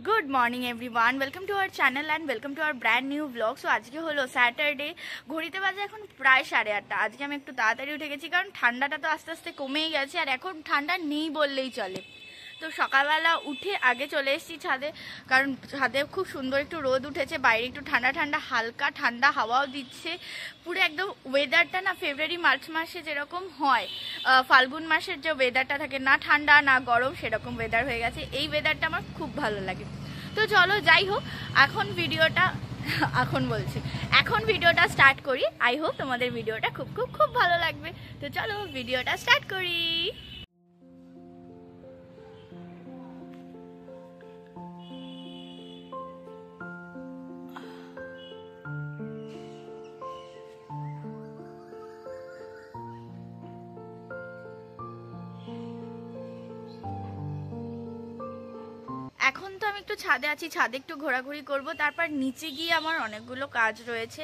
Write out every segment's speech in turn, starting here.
Good morning everyone, welcome to our channel and welcome to our brand new blog. So আজকে হলো Saturday, ঘড়িতে বাজে এখন প্রায় 8:30। আজকে আমি একটু তাড়াতাড়ি উঠে গেছি কারণ ঠান্ডাটা তো আস্তে আস্তে কমেই গেছে আর এখন ঠান্ডা নেই বললেই চলে। তো সকালবেলা উঠে আগে চলে এসেছি ছাদে, কারণ ছাদে খুব সুন্দর একটু রোদ উঠেছে, বাইরে একটু ঠান্ডা ঠান্ডা হালকা ঠান্ডা হাওয়াও দিচ্ছে। পুরো একদম ওয়েদারটা না ফেব্রুয়ারি মার্চ মাসে যেরকম হয়, ফাল্গুন মাসের যে ওয়েদারটা থাকে, না ঠান্ডা না গরম, সেরকম ওয়েদার হয়ে গেছে। এই ওয়েদারটা আমার খুব ভালো লাগে। তো চলো যাই হোক, এখন ভিডিওটা এখন ভিডিওটা স্টার্ট করি। আই হোপ তোমাদের ভিডিওটা খুব খুব খুব ভালো লাগবে। তো চলো ভিডিওটা স্টার্ট করি। এখন তো আমি একটু ছাদে আছি, ছাদে একটু ঘোরাঘুরি করব, তারপর নিচে গিয়ে আমার অনেকগুলো কাজ রয়েছে।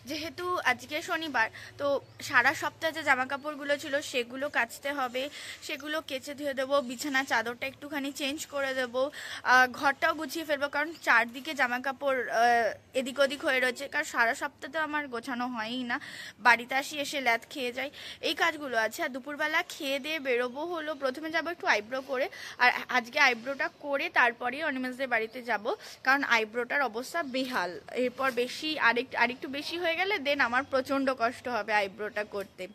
যেহেতু আজকে শনিবার, তো সারা সপ্তাহে যে জামা কাপড়গুলো ছিল সেগুলো কাচতে হবে, সেগুলো কেচে ধুয়ে দেবো, বিছানা চাদরটা একটুখানি চেঞ্জ করে দেবো, ঘরটাও গুছিয়ে ফেলবো, কারণ চারদিকে জামা কাপড় এদিক ওদিক হয়ে রয়েছে। কারণ সারা সপ্তাহে তো আমার গোছানো হয়ই না, বাড়িতে আসি এসে ল্যাদ খেয়ে যাই, এই কাজগুলো আছে। আর দুপুরবেলা খেয়ে দিয়ে বেরোবো হলো, প্রথমে যাবো একটু আইব্রো করে, আর আজকে আইব্রোটা করে তারপরেই অনিমেষদের বাড়িতে যাব, কারণ আইব্রোটার অবস্থা বেহাল। এরপর বেশি আরেকটু বেশি হয়ে গেলে দেন আমার প্রচণ্ড কষ্ট হবে আইব্রোটা করতে।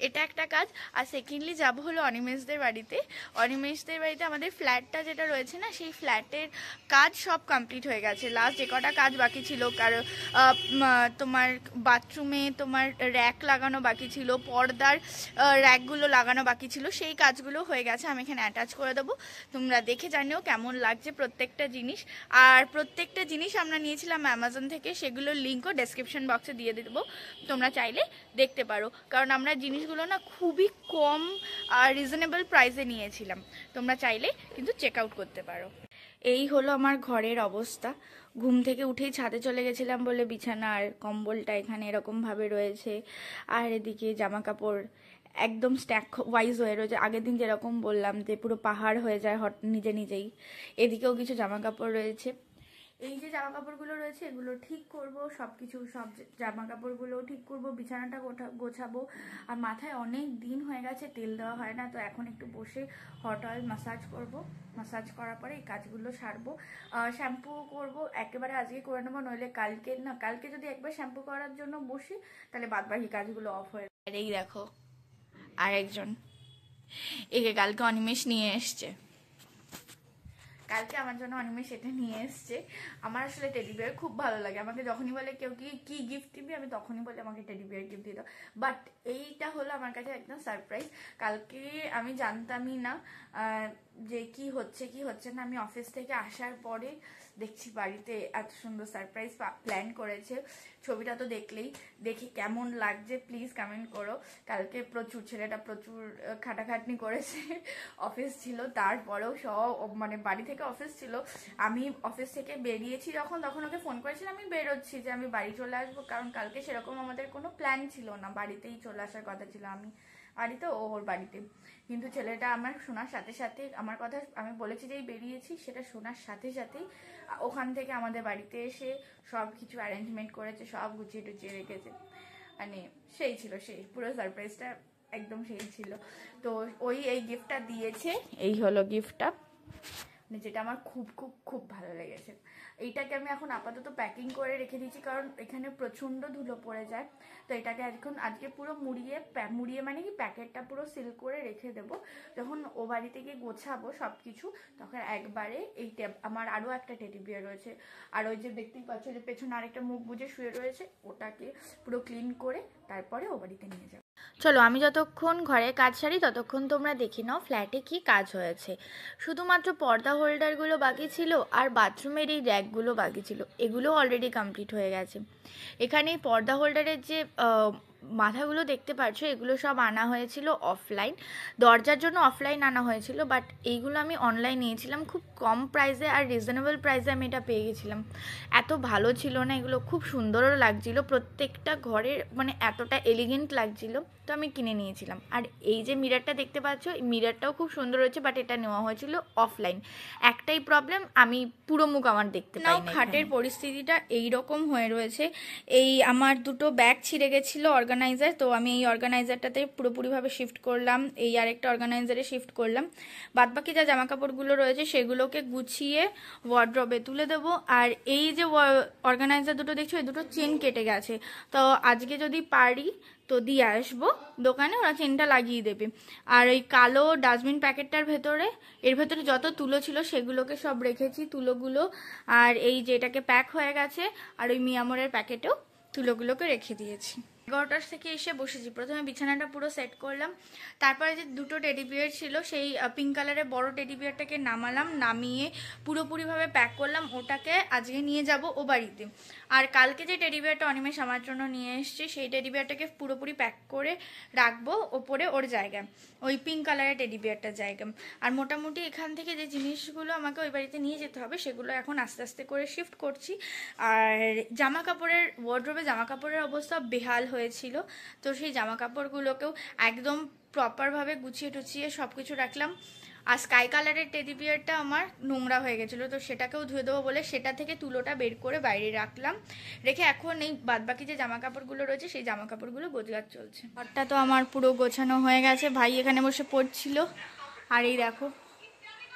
এটা একটা কাজ। আর সেকেন্ডলি যাব হলো অনিমেষদের বাড়িতে। অনিমেষদের বাড়িতে আমাদের ফ্ল্যাটটা যেটা রয়েছে না, সেই ফ্ল্যাটের কাজ সব কমপ্লিট হয়ে গেছে। লাস্ট যে কটা কাজ বাকি ছিল, কারণ তোমার বাথরুমে তোমার র্যাক লাগানো বাকি ছিল, পর্দার র্যাকগুলো লাগানো বাকি ছিল, সেই কাজগুলো হয়ে গেছে। আমি এখানে অ্যাটাচ করে দেবো, তোমরা দেখে জানিও কেমন লাগছে প্রত্যেকটা জিনিস। আর প্রত্যেকটা জিনিস আমরা নিয়েছিলাম অ্যামাজন থেকে, সেগুলোর লিঙ্কও ডেসক্রিপশন বক্সে দিয়ে দেবো, তোমরা চাইলে দেখতে পারো। কারণ আমরা জিনিসগুলো না খুবই কম আর রিজনেবল প্রাইসে নিয়েছিলাম, তোমরা চাইলে কিন্তু চেক আউট করতে পারো। এই হলো আমার ঘরের অবস্থা। ঘুম থেকে উঠেই ছাদে চলে গেছিলাম বলে বিছানা আর কম্বলটা এখানে এরকমভাবে রয়েছে, আর এদিকে জামা কাপড় একদম স্ট্যাক ওয়াইজ হয়ে রয়েছে। আগের দিন যেরকম বললাম যে পুরো পাহাড় হয়ে যায় নিজে নিজেই, এদিকেও কিছু জামা কাপড় রয়েছে। এই যে জামা কাপড়গুলো রয়েছে এগুলো ঠিক করব, সব জামা কাপড়গুলো ঠিক করব, বিছানাটা গোছাবো। আর মাথায় অনেক দিন হয়ে গেছে তেল দেওয়া হয় না, তো এখন একটু বসে হট অয়েল মাসাজ করব। মাসাজ করার পরে এই কাজগুলো সারবো। শ্যাম্পু করব একেবারে আজকে করে নেবো, নইলে কালকে যদি একবার শ্যাম্পু করার জন্য বসি তাহলে বাদবাকি কাজগুলো অফ হয়ে যায়। এই দেখো আরেকজন, একে কালকে অনিমেষ নিয়ে এসছে, কালকে আমার জন্য অনিমেষ এটা নিয়ে এসছে। আমার আসলে টেডি বিয়ার খুব ভালো লাগে, আমাকে যখনই বলে কেউ কি গিফট দিবি, আমি তখনই বলি আমাকে টেডি বিয়ার গিফট দিয়ে দাও। বাট এইটা হলো আমার কাছে একদম সারপ্রাইজ। কালকে আমি জানতামই না যে কি হচ্ছে না। আমি অফিস থেকে আসার পরে দেখছি বাড়িতে এত সুন্দর সারপ্রাইজ প্ল্যান করেছে। ছবিটা তো দেখি কেমন লাগছে প্লিজ কমেন্ট করো। কালকে ছেলেটা প্রচুর খাটাখাটনি করেছে, অফিস ছিল, তারপরেও মানে বাড়ি থেকে অফিস ছিল। আমি অফিস থেকে বেরিয়েছি তখন ওকে ফোন করেছিলাম আমি বেরোচ্ছি, যে আমি বাড়ি চলে আসবো, কারণ কালকে সেরকম আমাদের কোনো প্ল্যান ছিল না, বাড়িতেই চলে আসার কথা ছিল, আমি বাড়িতে ও ওর বাড়িতে। কিন্তু ছেলেটা আমার শোনার সাথে সাথে, আমার কথা আমি বলেছি যেই বেরিয়েছি সেটা শোনার সাথে সাথেই ওখান থেকে আমাদের বাড়িতে এসে সব কিছু অ্যারেঞ্জমেন্ট করেছে, সব গুছিয়ে টুচিয়ে রেখেছে। মানে সেই পুরো সারপ্রাইজটা একদম সেই ছিল। তো এই গিফটটা দিয়েছে, এই হলো গিফটটা, যেটা আমার খুব খুব খুব ভালো লেগেছে। এইটাকে আমি এখন আপাতত প্যাকিং করে রেখে দিয়েছি, কারণ এখানে প্রচণ্ড ধুলো পড়ে যায়। তো এটাকে আজকে পুরো মুড়িয়ে মানে কি প্যাকেটটা পুরো সিল করে রেখে দেবো। যখন ও বাড়িতে গিয়ে গোছাবো সব কিছু, তখন একবারে আমার আরও একটা টেডি বিয়ার রয়েছে, আর ওই যে দেখতেই পাচ্ছ যে পেছনে আরেকটা মুখ বুজে শুয়ে রয়েছে, ওটাকে পুরো ক্লিন করে তারপরে ও বাড়িতে নিয়ে যাবো। চলো আমি যতক্ষণ ঘরের কাজ সারি ততক্ষণ তোমরা দেখে নাও ফ্ল্যাটে কি কাজ হয়েছে। শুধুমাত্র পর্দা হোল্ডারগুলো বাকি ছিল আর বাথরুমের এই র্যাকগুলো বাকি ছিল, এগুলো অলরেডি কমপ্লিট হয়ে গেছে। এখানে পর্দা হোল্ডারের যে মাথাগুলো দেখতে পাচ্ছ, এগুলো সব আনা হয়েছিল অফলাইন, দরজার জন্য অফলাইন আনা হয়েছিল, বাট এইগুলো আমি অনলাইন নিয়েছিলাম খুব কম প্রাইসে আর রিজনেবল প্রাইসে আমি এটা পেয়ে গেছিলাম। এত ভালো ছিল না, এগুলো খুব সুন্দরও লাগছিল, প্রত্যেকটা ঘরের মানে এতটা এলিগেন্ট লাগছিল, তো আমি কিনে নিয়েছিলাম। আর এই যে মিররটা দেখতে পাচ্ছ, এই মিররটাও খুব সুন্দর হয়েছে, বাট এটা নেওয়া হয়েছিল অফলাইন। একটাই প্রবলেম, আমি পুরো মুখ আমার দেখতে পাই না। খাটের পরিস্থিতিটা এইরকম হয়ে রয়েছে, এই আমার দুটো ব্যাগ ছিঁড়ে গেছিলো অর্গানাইজার, তো আমি এই অর্গানাইজারটাতে পুরোপুরিভাবে শিফট করলাম, এই আরেকটা অর্গানাইজারে শিফট করলাম। বাদবাকি যা জামা কাপড়গুলো রয়েছে সেগুলোকে গুছিয়ে ওয়ার্ড্রবে তুলে দেবো। আর এই যে অর্গানাইজার দুটো দেখছো, এই দুটো চেন কেটে গেছে, তো আজকে যদি পারি তো দিয়ে আসবো দোকানে, ওরা চেনটা লাগিয়ে দেবে। আর ওই কালো ডাস্টবিন প্যাকেটটার ভেতরে, এর ভেতরে যত তুলো ছিল সেগুলোকে সব রেখেছি, তুলোগুলো। আর এই যেটাকে প্যাক হয়ে গেছে, আর ওই মিয়ামরের প্যাকেটেও তুলোগুলোকে রেখে দিয়েছি। 11টার থেকে এসে বসেছি, প্রথমে বিছানাটা পুরো সেট করলাম, তারপরে যে দুটো টেডি বিয়ার ছিল সেই পিঙ্ক কালারের বড় টেডি বিয়ারটাকে নামালাম, নামিয়ে পুরোপুরিভাবে প্যাক করলাম, ওটাকে আজকে নিয়ে যাব ও বাড়িতে। আর কালকে যে টেডি বিয়ারটা অনিমেষ আমার জন্য নিয়ে এসছে, সেই টেডি বিয়ারটাকে পুরোপুরি প্যাক করে রাখবো ওপরে ওর জায়গায়, ওই পিঙ্ক কালারের টেডি বিয়ারটার জায়গায়। আর মোটামুটি এখান থেকে যে জিনিসগুলো আমাকে ওই বাড়িতে নিয়ে যেতে হবে সেগুলো এখন আস্তে আস্তে করে শিফট করছি। আর জামা কাপড়ের ওয়ার্ড্রোবে জামা কাপড়ের অবস্থা বেহাল হয়েছিল, তো সেই জামা কাপড়গুলোকেও একদম প্রপারভাবে গুছিয়ে টুছিয়ে সব কিছু রাখলাম। আর স্কাই কালারের টেডি বিয়ারটা আমার নোংরা হয়ে গেছিলো, তো সেটাকেও ধুয়ে দেবো বলে সেটা থেকে তুলোটা বের করে বাইরে রাখলাম, রেখে এখন এই বাদবাকি যে জামা কাপড়গুলো রয়েছে সেই জামা কাপড়গুলো গোছগাছ চলছে। ঘরটা তো আমার পুরো গোছানো হয়ে গেছে, ভাই এখানে বসে পড়ছিল। আর এই দেখো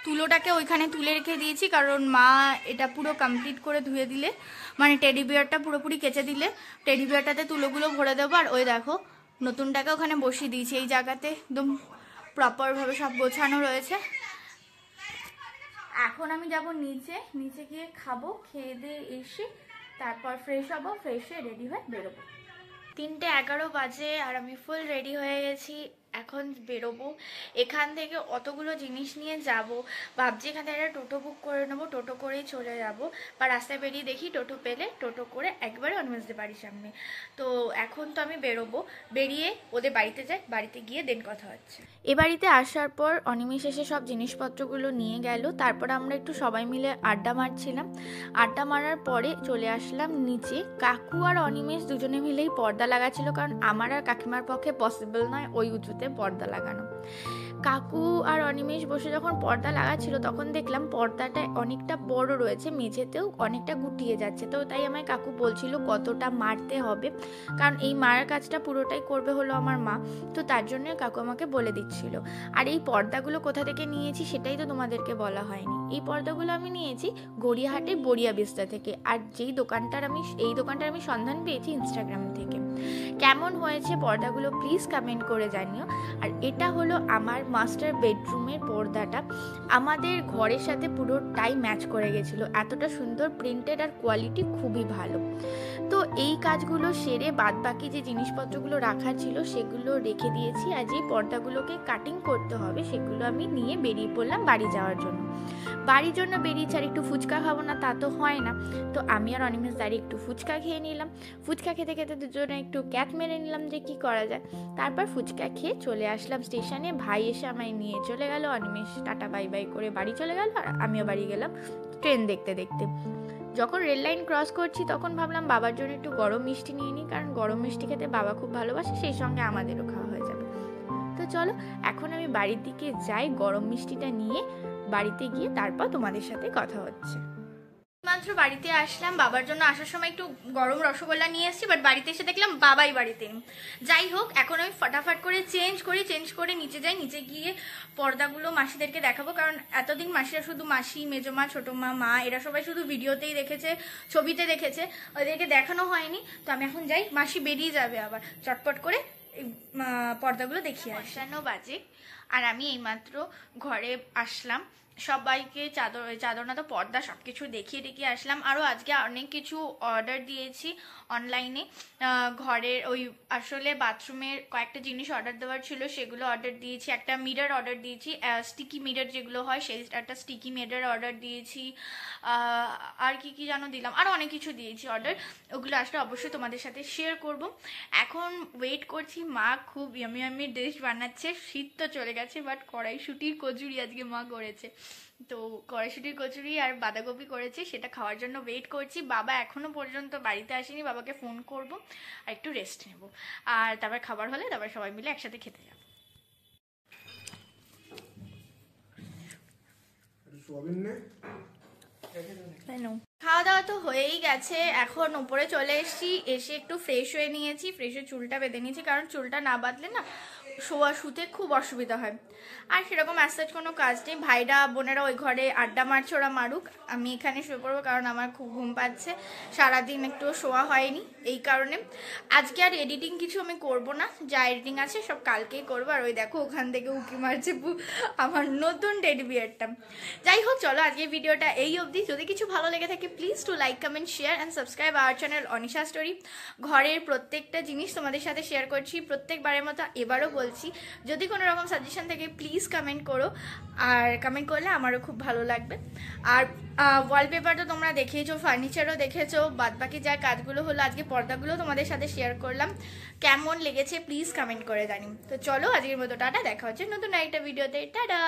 তুলোটাকে ওইখানে তুলে রেখে দিয়েছি, কারণ মা এটা পুরো কমপ্লিট করে ধুয়ে দিলে, মানে টেডি বিয়ারটা পুরোপুরি কেচে দিলে টেডি বিয়ারটাতে তুলোগুলো ভরে দেবো। আর ওই দেখো নতুনটাকে ওখানে বসিয়ে দিয়েছি, এই জায়গাতে একদম প্রপারভাবে সব গোছানো রয়েছে। এখন আমি যাব নিচে, নিচে গিয়ে খাবো, খেয়ে দিয়ে এসে তারপর ফ্রেশ হবো, ফ্রেশ হয়ে রেডি হয়ে বেরোবো। 3:11 বাজে আর আমি ফুল রেডি হয়ে গেছি, এখন বেরোবো। এখান থেকে অতগুলো জিনিস নিয়ে যাব, ভাবছি এখান থেকে একটা টোটো বুক করে নেবো, টোটো করেই চলে যাব। বা রাস্তায় বেরিয়ে দেখি টোটো পেলে টোটো করে একবারে অনিমেষদের বাড়ির সামনে। তো এখন তো আমি বেরোবো, বেরিয়ে ওদের বাড়িতে যাই, বাড়িতে গিয়ে দেন কথা হচ্ছে। এ বাড়িতে আসার পর অনিমেষ এসে সব জিনিসপত্রগুলো নিয়ে গেল, তারপর আমরা একটু সবাই মিলে আড্ডা মারছিলাম। আড্ডা মারার পরে চলে আসলাম নিচে। কাকু আর অনিমেষ দুজনে মিলেই পর্দা লাগাচ্ছিল, কারণ আমার আর কাকিমার পক্ষে পসিবল নয় ওই উঁচুতে পর্দা লাগানো। কাকু আর অনিমেষ বসে যখন পর্দা লাগাচ্ছিল তখন দেখলাম পর্দাটা অনেকটা বড় রয়েছে, মেঝেতেও অনেকটা গুটিয়ে যাচ্ছে, তো তাই আমায় কাকু বলছিল কতটা মারতে হবে, কারণ এই মারার কাজটা পুরোটাই করবে হলো আমার মা, তো তার জন্য কাকু আমাকে বলে দিচ্ছিল। আর এই পর্দাগুলো কোথা থেকে নিয়েছি সেটাই তো তোমাদেরকে বলা হয়নি। এই পর্দাগুলো আমি নিয়েছি গড়িয়াহাটের বড়িয়া বিস্তা থেকে, আর এই দোকানটার আমি সন্ধান পেয়েছি ইনস্টাগ্রাম থেকে। কেমন হয়েছে পর্দাগুলো প্লিজ কমেন্ট করে জানিও। আর এটা হলো আমার মাস্টার বেডরুমের পর্দাটা, আমাদের ঘরের সাথে পুরোটাই ম্যাচ করে গেছিলো, এতটা সুন্দর প্রিন্টেড আর কোয়ালিটি খুবই ভালো। তো এই কাজগুলো সেরে বাদবাকি যে জিনিসপত্রগুলো রাখার ছিল সেগুলো রেখে দিয়েছি, আর যেই পর্দাগুলোকে কাটিং করতে হবে সেগুলো আমি নিয়ে বেরিয়ে পড়লাম বাড়ি যাওয়ার জন্য। বাড়ির জন্য বেরিয়েছি, আর একটু ফুচকা খাবো না তা তো হয় না, তো আমি আর অনিমেষ দাঁড়িয়ে একটু ফুচকা খেয়ে নিলাম। ফুচকা খেতে খেতে দুজনে একটু ক্যাচ মেরে নিলাম যে কি করা যায়। তারপর ফুচকা খেয়ে চলে আসলাম স্টেশনে, ভাই এসে আমায় নিয়ে চলে গেল, অনিমেষ টাটা বাই বাই করে বাড়ি চলে গেল, আর আমিও বাড়ি গেলাম ট্রেন দেখতে দেখতে। যখন রেল লাইন ক্রস করছি তখন ভাবলাম বাবার জন্য একটু গরম মিষ্টি নিয়ে নিই, কারণ গরম মিষ্টি খেতে বাবা খুব ভালোবাসে, সেই সঙ্গে আমাদেরও খাওয়া হয়ে যাবে। তো চলো এখন আমি বাড়ির দিকে যাই, গরম মিষ্টিটা নিয়ে বাড়িতে গিয়ে তারপর তোমাদের সাথে কথা হচ্ছে। মাত্র বাড়িতে আসলাম, বাবার জন্য আসার সময় একটু গরম রসগোল্লা নিয়ে এসেছি, বাট বাড়িতে এসে দেখলাম বাবাই বাড়িতে। যাই হোক, এখন আমি ফটাফট করে চেঞ্জ করে নিচে যাই, নিচে গিয়ে পর্দাগুলো মাসিদেরকে দেখাবো, কারণ এতদিন মাসিরা শুধু মাসি, মেজমা, ছোটো মা, মা এরা সবাই শুধু ভিডিওতেই দেখেছে, ছবিতে দেখেছে, ওদেরকে দেখানো হয়নি। তো আমি এখন যাই, মাসি বেরিয়ে যাবে আবার, চটপট করে পর্দাগুলো দেখিয়ে আসি। 9 বাজে আর আমি এইমাত্র ঘরে আসলাম, সবাইকে চাদর না তো পর্দা সব কিছু দেখিয়ে আসলাম। আরও আজকে অনেক কিছু অর্ডার দিয়েছি অনলাইনে, ঘরের ওই আসলে বাথরুমের কয়েকটা জিনিস অর্ডার দেওয়ার ছিল, সেগুলো অর্ডার দিয়েছি। একটা মিরর অর্ডার দিয়েছি, স্টিকি মিরর যেগুলো হয় সেই একটা স্টিকি মিরর অর্ডার দিয়েছি। আর কি কি যেন দিলাম, আরও অনেক কিছু দিয়েছি অর্ডার, ওগুলো আসলে অবশ্যই তোমাদের সাথে শেয়ার করব। এখন ওয়েট করছি, মা খুব ইয়ামি ইয়ামি ডিশ বানাচ্ছে। শীত তো চলে গেছে, বাট কড়াইশুঁটির কচুরি আজকে মা করেছে, তো কড়াইশুঁটির কচুরি আর বাঁধাকপি করেছে, সেটা খাওয়ার জন্য ওয়েট করছি। বাবা এখনো পর্যন্ত বাড়িতে আসেনি, বাবাকে ফোন করব আর একটু রেস্ট নেব, আর তারপর খাবার হলে তারপর সবাই মিলে একসাথে খেতে যাব। খাওয়া দাওয়া তো হয়েই গেছে, এখন উপরে চলে এসেছি, এসে একটু ফ্রেশ হয়ে নিয়েছি, ফ্রেশ হয়ে চুলটা বেঁধে নিয়েছি, কারণ চুলটা না বাঁধলে না শুতে খুব অসুবিধা হয়। আর সেরকম অ্যাজ কোনো কাজ নেই, ভাইরা বোনেরা ওই ঘরে আড্ডা মারছে, ওরা মারুক, আমি এখানে শুয়ে পড়বো, কারণ আমার খুব ঘুম পাচ্ছে, সারাদিন একটু শোয়া হয়নি এই কারণে। আজকে আর এডিটিং কিছু আমি করব না, যা এডিটিং আছে সব কালকেই করবো। আর ওই দেখো ওখান থেকে উকি মারছে আমার নতুন টেডি বিয়ারটা। যাই হোক, চলো আজকে ভিডিওটা এই অবধি। যদি কিছু ভালো লেগে থাকে please to like, comment, share and subscribe our channel Anisha story. ঘরের প্রত্যেকটা জিনিস তোমাদের সাথে শেয়ার করছি, প্রত্যেকবারের মতো এবারও বলছি, যদি কোনো রকম সাজেশন থাকে প্লিজ কমেন্ট করো, আর কমেন্ট করলে আমারও খুব ভালো লাগবে। আর ওয়ালপেপার তো তোমরা দেখেইছো, ফার্নিচারও দেখেছো, বাদবাকি যা কাজগুলো হলো, আজকে পর্দাগুলো তোমাদের সাথে শেয়ার করলাম, কেমন লেগেছে প্লিজ কমেন্ট করে জানি। তো চলো আজকের মতো টাটা, দেখা হচ্ছে নতুন একটা ভিডিওতে, টাটা।